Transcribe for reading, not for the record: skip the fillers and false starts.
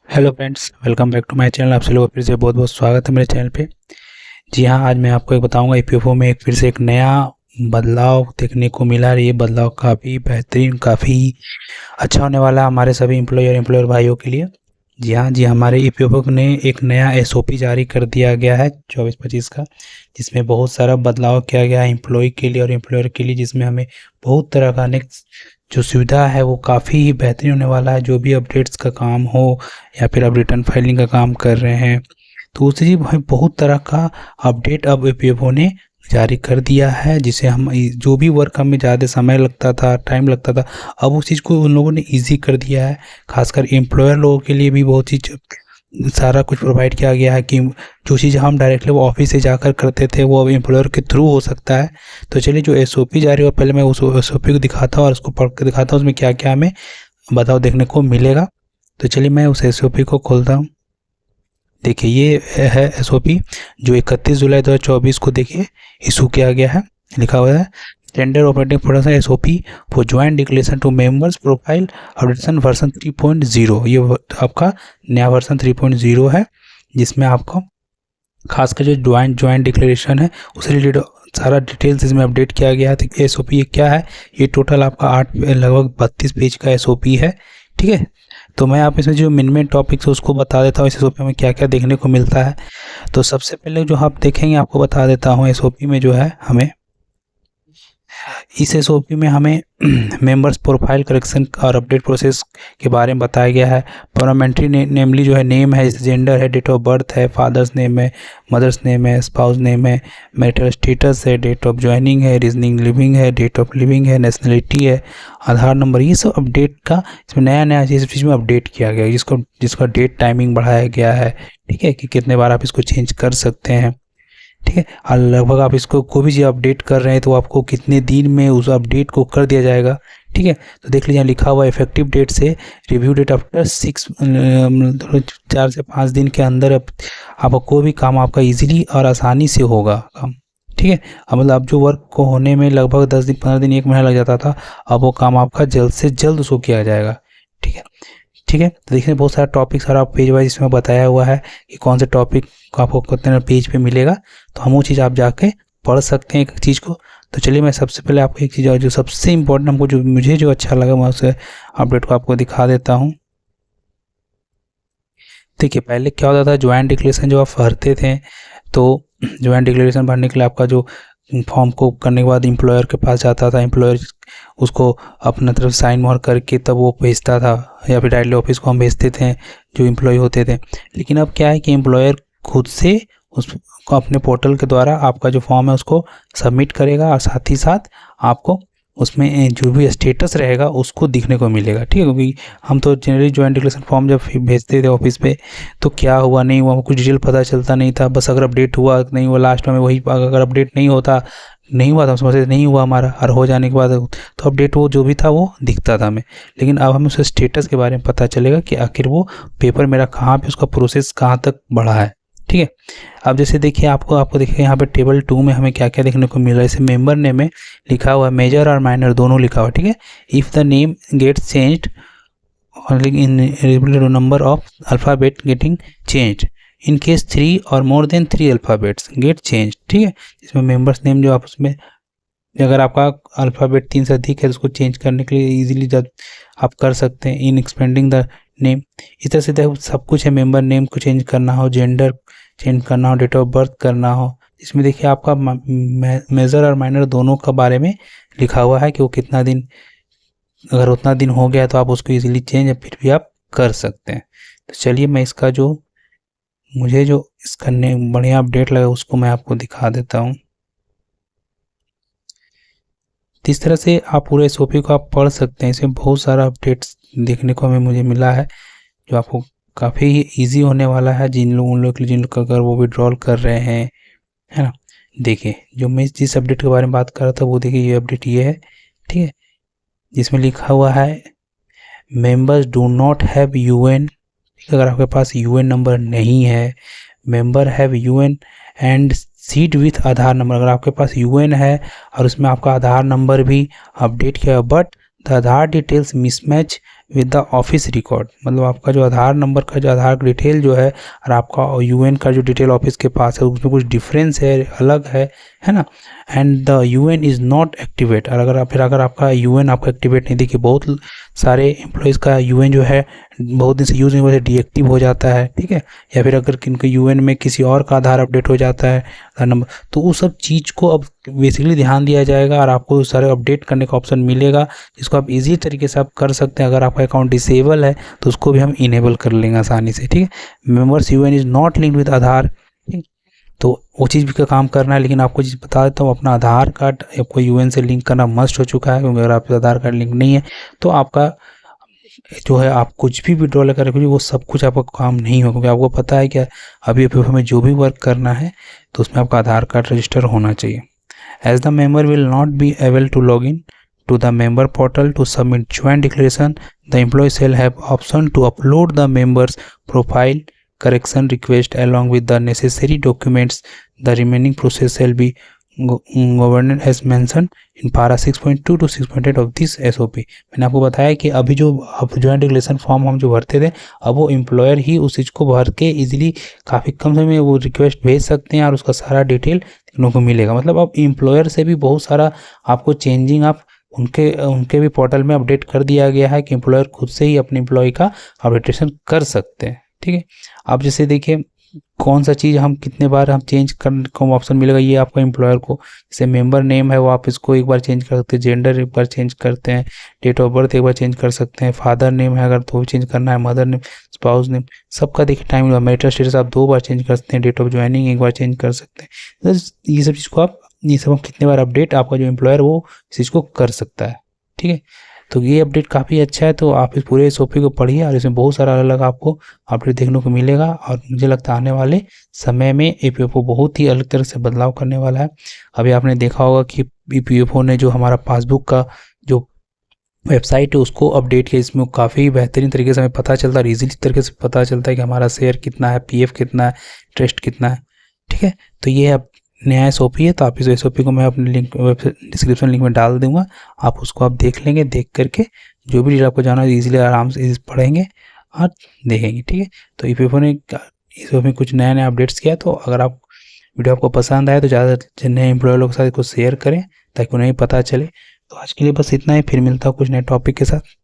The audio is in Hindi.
Hello friends, welcome back to my channel. आप सभी लोगों का फिर से बहुत बहुत स्वागत है मेरे चैनल पे। जी हाँ, आज मैं आपको एक बताऊंगा ईपीएफओ में फिर से एक नया बदलाव देखने को मिला है। ये बदलाव काफ़ी बेहतरीन, काफ़ी अच्छा होने वाला है हमारे सभी एम्प्लॉयर भाइयों के लिए। जी हाँ, हमारे ईपीएफओ ने एक नया एसओपी जारी कर दिया गया है 24-25 का, जिसमें बहुत सारा बदलाव किया गया है एम्प्लॉय के लिए और एम्प्लॉयर के लिए, जिसमें हमें बहुत तरह का अनेक जो सुविधा है वो काफ़ी ही बेहतरीन होने वाला है। जो भी अपडेट्स का काम हो या फिर आप रिटर्न फाइलिंग का काम कर रहे हैं तो उससे भाई बहुत तरह का अपडेट अब ईपीएफओ ने जारी कर दिया है, जिसे हम जो भी वर्क हमें ज़्यादा समय लगता था, टाइम लगता था, अब उस चीज़ को उन लोगों ने ईजी कर दिया है। खासकर एम्प्लॉयर लोगों के लिए भी बहुत चीज़ सारा कुछ प्रोवाइड किया गया है कि जो चीज़ हम डायरेक्टली वो ऑफिस से जाकर करते थे वो अब एम्प्लॉयर के थ्रू हो सकता है। तो चलिए, जो एसओपी जारी हो, पहले मैं उस एसओपी को दिखाता हूँ और उसको पढ़ के दिखाता हूँ उसमें क्या क्या हमें बताओ देखने को मिलेगा। तो चलिए मैं उस एसओपी को खोलता हूँ। देखिए, ये है एसओपी जो 31 जुलाई 2024 को देखिए इशू किया गया है। लिखा हुआ है standard operating process SOP for joint declaration to members profile updation version 3.0। ये आपका नया वर्जन 3.0 है, जिसमें आपको खासकर जो ज्वाइंट डिक्लेरेशन है उससे रिलेटेड सारा डिटेल्स इसमें अपडेट किया गया है। तो एसओपी ये क्या है, ये टोटल आपका 8 लगभग 32 पेज का एसओपी है। ठीक है, तो मैं आप इसमें जो मेन टॉपिक्स है उसको बता देता हूँ इस एसओपी में क्या क्या देखने को मिलता है। तो सबसे पहले जो आप देखेंगे आपको बता देता हूँ एसओपी में जो है हमें इस एसओपी में हमें मेंबर्स प्रोफाइल करेक्शन और अपडेट प्रोसेस के बारे में बताया गया है। परमानेंटरी नेमली जो है नेम है, जेंडर है, डेट ऑफ बर्थ है, फादर्स नेम है, मदर्स नेम है, स्पाउस नेम है, मैरिटल स्टेटस है, डेट ऑफ ज्वाइनिंग है, रीजनिंग लिविंग है, डेट ऑफ लिविंग है, नेशनलिटी है, आधार नंबर, ये सब अपडेट का इसमें नया ये सब चीज़ में अपडेट किया गया है, जिसका डेट टाइमिंग बढ़ाया गया है। ठीक है, कि कितने बार आप इसको चेंज कर सकते हैं। ठीक है, और लगभग आप इसको कोई भी चीज़ अपडेट कर रहे हैं तो आपको कितने दिन में उस अपडेट को कर दिया जाएगा। ठीक है, तो देख लीजिए लिखा हुआ इफेक्टिव डेट से रिव्यू डेट आफ्टर 4 से 5 दिन के अंदर आपको कोई भी काम आपका इजीली और आसानी से होगा काम। ठीक है, मतलब अब जो वर्क को होने में लगभग 10 दिन, 15 दिन, 1 महीना लग जाता था, अब वो काम आपका जल्द से जल्द उसको किया जाएगा। ठीक है, ठीक है, तो देखिए बहुत सारा टॉपिक सारा पेज वाइज इसमें बताया हुआ है कि कौन से टॉपिक को आपको कितने पेज पे मिलेगा, तो हम वो चीज़ आप जाके पढ़ सकते हैं एक चीज़ को। तो चलिए मैं सबसे पहले आपको एक चीज़ जो सबसे इम्पोर्टेंट हमको जो मुझे जो अच्छा लगा मैं उस अपडेट को आपको दिखा देता हूँ। देखिए, पहले क्या होता था, ज्वाइंट डिक्लेरेशन जो आप भरते थे, तो ज्वाइंट डिक्लेरेशन भरने के लिए आपका जो फॉर्म को करने के बाद एम्प्लॉयर के पास जाता था, एम्प्लॉयर उसको अपना तरफ साइन मोहर करके तब वो भेजता था, या फिर डायरेक्टली ऑफिस को हम भेजते थे जो एम्प्लॉय होते थे। लेकिन अब क्या है कि एम्प्लॉयर खुद से उसको अपने पोर्टल के द्वारा आपका जो फॉर्म है उसको सबमिट करेगा, और साथ ही साथ आपको उसमें जो भी स्टेटस रहेगा उसको दिखने को मिलेगा। ठीक है, क्योंकि हम तो जनरली ज्वाइंट डिक्लेरेशन फॉर्म जब भेजते थे ऑफिस पे तो क्या हुआ नहीं हुआ कुछ डिटेल पता चलता नहीं था, बस अगर अपडेट हुआ नहीं हुआ लास्ट में वही, अगर अपडेट नहीं हुआ तो हम समझते नहीं हुआ हमारा, और हो जाने के बाद तो अपडेट वो जो भी था वो दिखता था हमें। लेकिन अब हमें उसके स्टेटस के बारे में पता चलेगा कि आखिर वो पेपर मेरा कहाँ पे, उसका प्रोसेस कहाँ तक बढ़ा है। ठीक है, अब जैसे देखिए आपको देखिए यहाँ पे टेबल 2 में हमें क्या क्या देखने को मिल रहा है। जैसे मेंबर नेम में लिखा हुआ है मेजर और माइनर दोनों लिखा हुआ है। ठीक है, if the name gets changed in number of alphabet getting changed in case 3 और more than 3 alphabets get change. ठीक है, इसमें मेंबर्स नेम जो आप उसमें अगर आपका अल्फ़ाबेट 3 से अधिक है तो उसको चेंज करने के लिए इजीली आप कर सकते हैं इन एक्सपेंडिंग द नेम। इस तरह से सब कुछ है, मेंबर नेम को चेंज करना हो, जेंडर चेंज करना हो, डेट ऑफ बर्थ करना हो। इसमें देखिए आपका मेजर और माइनर दोनों का बारे में लिखा हुआ है कि वो कितना दिन, अगर उतना दिन हो गया तो आप उसको इजीली चेंज फिर भी आप कर सकते हैं। तो चलिए मैं इसका जो मुझे जो इसका बढ़िया अपडेट लगा उसको मैं आपको दिखा देता हूँ। इस तरह से आप पूरे एसओपी को आप पढ़ सकते हैं। इसमें बहुत सारा अपडेट्स देखने को मुझे मिला है जो आपको काफ़ी इजी होने वाला है उन लोगों के लिए जिन लोग अगर वो विड्रॉल कर रहे हैं, है ना। देखिए, जो मैं जिस अपडेट के बारे में बात कर रहा था वो देखिए ये अपडेट ये है। ठीक है, जिसमें लिखा हुआ है members do not have UN. अगर आपके पास यूएन नंबर नहीं है, member have UN and seat with Aadhaar number, अगर आपके पास यूएन है और उसमें आपका आधार नंबर भी अपडेट किया, but the Aadhaar details mismatch with the office record, मतलब आपका जो आधार नंबर का जो आधार डिटेल जो है और आपका यूएन का जो डिटेल ऑफिस के पास है उसमें कुछ डिफरेंस है, अलग है ना। And the UN is not activate, और अगर आपका यूएन आपका एक्टिवेट नहीं, देखिए बहुत सारे एम्प्लॉयज़ का यूएन जो है बहुत दिन से यूज़ नहीं हुआ, डीएक्टिव हो जाता है, ठीक है। या फिर अगर किनके यूएन में किसी और का आधार अपडेट हो जाता है आधार नंबर, तो उस सब चीज़ को अब बेसिकली ध्यान दिया जाएगा और आपको सारे अपडेट करने का ऑप्शन मिलेगा, जिसको आप इजी तरीके से आप कर सकते हैं। अगर आपका अकाउंट डिसेबल है तो उसको भी हम इनेबल कर लेंगे आसानी से, ठीक है। Members UN is not linked with Aadhaar, तो वो चीज़ भी का काम करना है। लेकिन आपको चीज़ बता देता हूँ, अपना आधार कार्ड आपको यूएन से लिंक करना मस्ट हो चुका है, क्योंकि अगर आपका आधार कार्ड लिंक नहीं है तो आपका जो है आप कुछ भी विड्रॉल करेंगे वो सब कुछ आपका काम नहीं होगा, क्योंकि आपको पता है कि अभी हमें जो भी वर्क करना है तो उसमें आपका आधार कार्ड रजिस्टर होना चाहिए। As the member will not be able to log in to the member portal to submit joint declaration, the employee shall have option to upload the member's profile correction request along with the necessary documents. The remaining process shall be governed as mentioned in para 6.2 to 6.8 of this SOP। मैंने आपको बताया कि अभी जो अब जॉइंट डिक्लेरेशन फॉर्म हम जो भरते थे, अब वो एम्प्लॉयर ही उस चीज़ को भर के इजीली काफ़ी कम समय में वो रिक्वेस्ट भेज सकते हैं और उसका सारा डिटेल तीनों को मिलेगा। मतलब अब एम्प्लॉयर से भी बहुत सारा आपको चेंजिंग आप उनके भी पोर्टल में अपडेट कर दिया गया है कि एम्प्लॉयर खुद से ही अपने एम्प्लॉय का अपडेटेशन कर सकते हैं, ठीक है। आप जैसे देखिए कौन सा चीज़ हम कितने बार हम चेंज करने को ऑप्शन मिलेगा, ये आपका एम्प्लॉयर को, जैसे मेंबर नेम है वो आप इसको एक बार चेंज कर सकते हैं, जेंडर एक बार चेंज करते हैं, डेट ऑफ बर्थ एक बार चेंज कर सकते हैं, फादर नेम है अगर तो चेंज करना है, मदर नेम, स्पाउस नेम, सबका देखिए टाइम, मैरिटल स्टेटस आप 2 बार चेंज कर सकते हैं, डेट ऑफ ज्वाइनिंग एक बार चेंज कर सकते हैं। तो ये सब चीज़ को आप ये सब कितने बार अपडेट आपका जो एम्प्लॉयर वो इस चीज़ को कर सकता है, ठीक है। तो ये अपडेट काफ़ी अच्छा है, तो आप इस पूरे एसओपी को पढ़िए और इसमें बहुत सारा अलग आपको अपडेट देखने को मिलेगा। और मुझे लगता है आने वाले समय में ईपीएफओ बहुत ही अलग तरह से बदलाव करने वाला है। अभी आपने देखा होगा कि ईपीएफओ ने जो हमारा पासबुक का जो वेबसाइट है उसको अपडेट किया, इसमें काफ़ी बेहतरीन तरीके से हमें पता चलता है, ईजिली तरीके से पता चलता है कि हमारा शेयर कितना है, पीएफ कितना है, इंटरेस्ट कितना है, ठीक है। तो ये अब नया एसओपी है, तो आप इस एसओपी को मैं अपने लिंक डिस्क्रिप्शन लिंक में डाल दूंगा, आप उसको आप देख लेंगे, देख करके जो भी आपको जाना है ईजिली आराम से पढ़ेंगे और देखेंगे, ठीक है। तो ईपीएफओ ने इसमें कुछ नया नया अपडेट्स किया, तो अगर आप वीडियो आपको पसंद आए तो ज़्यादा नए एम्प्लॉय लोग के साथ इसको शेयर करें ताकि उन्हें पता चले। तो आज के लिए बस इतना ही, फिर मिलता हूँ कुछ नए टॉपिक के साथ।